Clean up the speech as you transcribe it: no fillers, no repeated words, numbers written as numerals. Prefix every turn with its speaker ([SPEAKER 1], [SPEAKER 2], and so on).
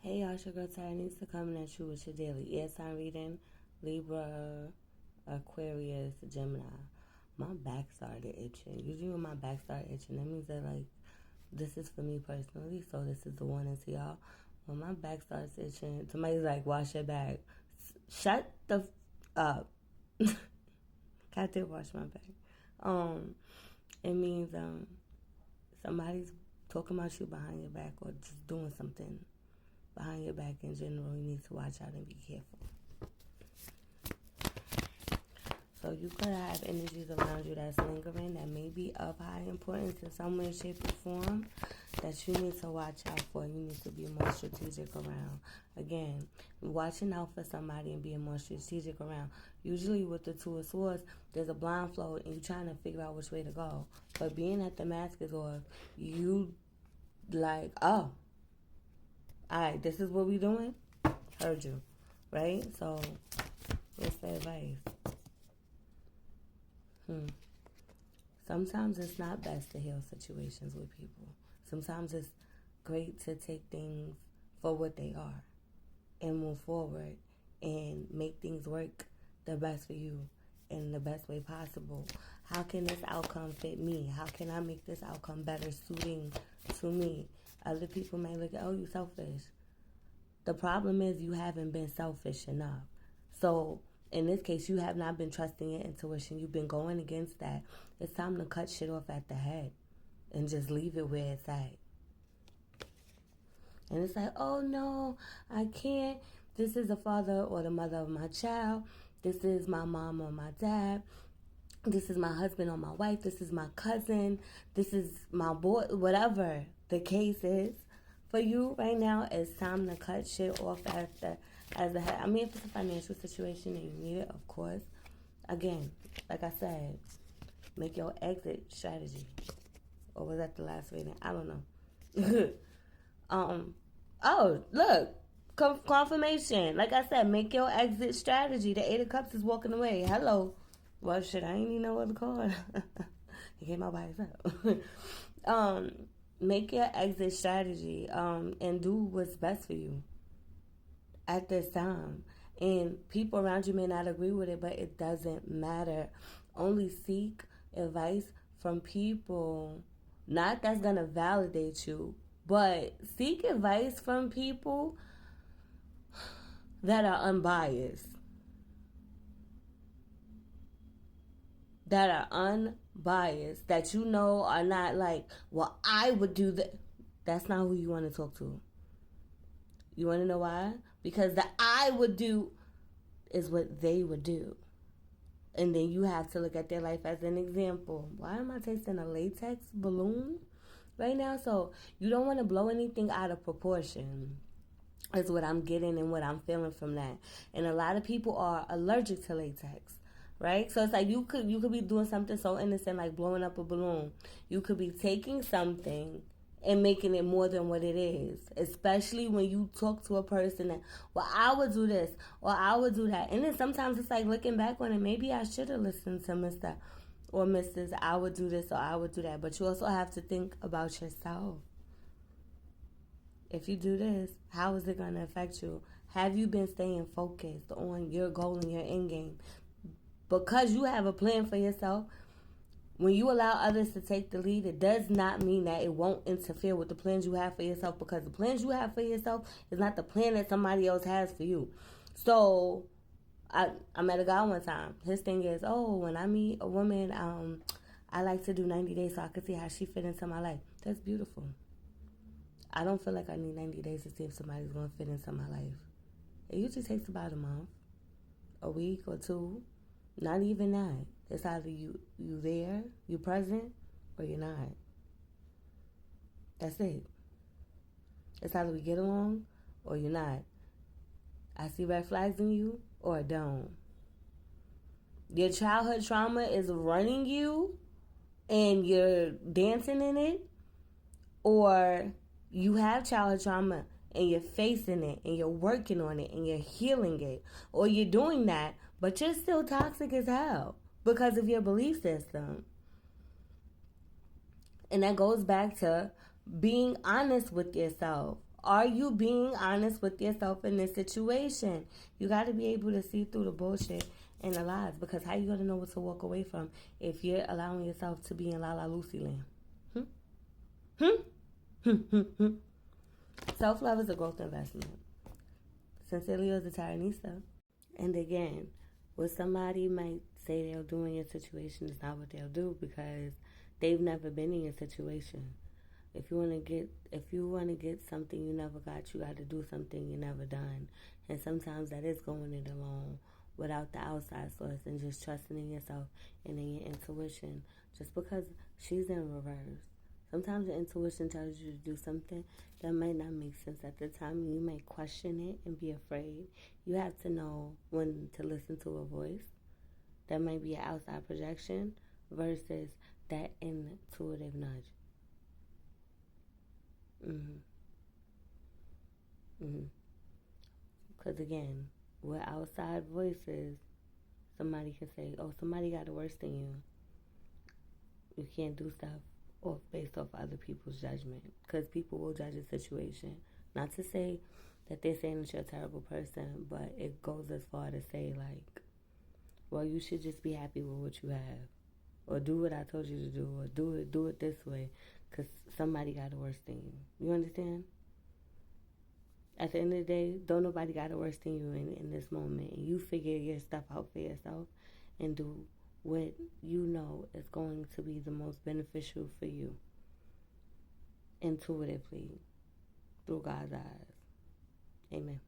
[SPEAKER 1] Hey y'all, it's your girl Ty needs to come at you with your daily air sign reading. Libra, Aquarius, Gemini. My back started itching. Usually when my back started itching, that means that this is for me personally, so this is the warning to y'all. When my back starts itching, somebody's like, wash your back. Shut the up. I did wash my back. It means somebody's talking about you behind your back or just doing something behind your back in general. You need to watch out and be careful. So you could have energies around you that's lingering that may be of high importance in some way, shape, or form that you need to watch out for. You need to be more strategic around. Again, watching out for somebody and being more strategic around. Usually with the Two of Swords, there's a blindfold and you're trying to figure out which way to go. But being that the mask is off, you like, oh, alright, this is what we doing? Heard you. Right? So, what's the advice? Sometimes it's not best to heal situations with people. Sometimes it's great to take things for what they are and move forward and make things work the best for you in the best way possible. How can this outcome fit me? How can I make this outcome better suiting to me? Other people may look at, oh, you selfish. The problem is you haven't been selfish enough. So in this case, you have not been trusting your intuition. You've been going against that. It's time to cut shit off at the head and just leave it where it's at. And it's like, oh no, I can't. This is the father or the mother of my child. This is my mom or my dad. This is my husband or my wife. This is my cousin. This is my boy. Whatever the case is for you right now, it's time to cut shit off as a head. I mean, if it's a financial situation and you need it, of course. Again, like I said, make your exit strategy. Or was that the last reading? I don't know. Oh, look. Confirmation. Like I said, make your exit strategy. The Eight of Cups is walking away. Hello. Well, shit, I ain't even know what to call it. He came out by himself. Make your exit strategy and do what's best for you at this time. And people around you may not agree with it, but it doesn't matter. Only seek advice from people, not that's going to validate you, but seek advice from people that are unbiased. That are unbiased. That you know are not like, well, I would do that. That's not who you want to talk to. You want to know why? Because the I would do is what they would do. And then you have to look at their life as an example. Why am I tasting a latex balloon right now? So you don't want to blow anything out of proportion. Is what I'm getting and what I'm feeling from that. And a lot of people are allergic to latex. Right? So it's like you could be doing something so innocent like blowing up a balloon. You could be taking something and making it more than what it is. Especially when you talk to a person that, well, I would do this or I would do that. And then sometimes it's like looking back on it, maybe I should have listened to Mr. or Mrs. I would do this or I would do that. But you also have to think about yourself. If you do this, how is it going to affect you? Have you been staying focused on your goal and your end game? Because you have a plan for yourself, when you allow others to take the lead, it does not mean that it won't interfere with the plans you have for yourself, because the plans you have for yourself is not the plan that somebody else has for you. So, I met a guy one time. His thing is, oh, when I meet a woman, I like to do 90 days so I can see how she fit into my life. That's beautiful. I don't feel like I need 90 days to see if somebody's going to fit into my life. It usually takes about a month, a week or two. Not even that. It's either you there, you present, or you're not. That's it. It's either we get along or you're not. I see red flags in you or I don't. Your childhood trauma is running you and you're dancing in it, or you have childhood trauma and you're facing it and you're working on it and you're healing it, or you're doing that but you're still toxic as hell because of your belief system. And that goes back to being honest with yourself. Are you being honest with yourself in this situation? You got to be able to see through the bullshit and the lies, because how you going to know what to walk away from if you're allowing yourself to be in La La Lucy land? Self-love is a growth investment. Sincerely yours, the Tyranista. And again, what somebody might say they'll do in your situation is not what they'll do, because they've never been in your situation. If you want to get something you never got, you got to do something you never done. And sometimes that is going it alone without the outside source, and just trusting in yourself and in your intuition. Just because she's in reverse, sometimes your intuition tells you to do something that might not make sense at the time. You might question it and be afraid. You have to know when to listen to a voice that might be an outside projection versus that intuitive nudge. Because again, with outside voices, somebody can say, oh, somebody got it worse than you. You can't do stuff based off other people's judgment, because people will judge a situation. Not to say that they're saying that you're a terrible person, but it goes as far to say, like, well, you should just be happy with what you have, or do what I told you to do, or do it this way, because somebody got it worse than you. You understand? At the end of the day, don't nobody got it worse than you in this moment. And you figure your stuff out for yourself and do what you know is going to be the most beneficial for you, intuitively, through God's eyes. Amen.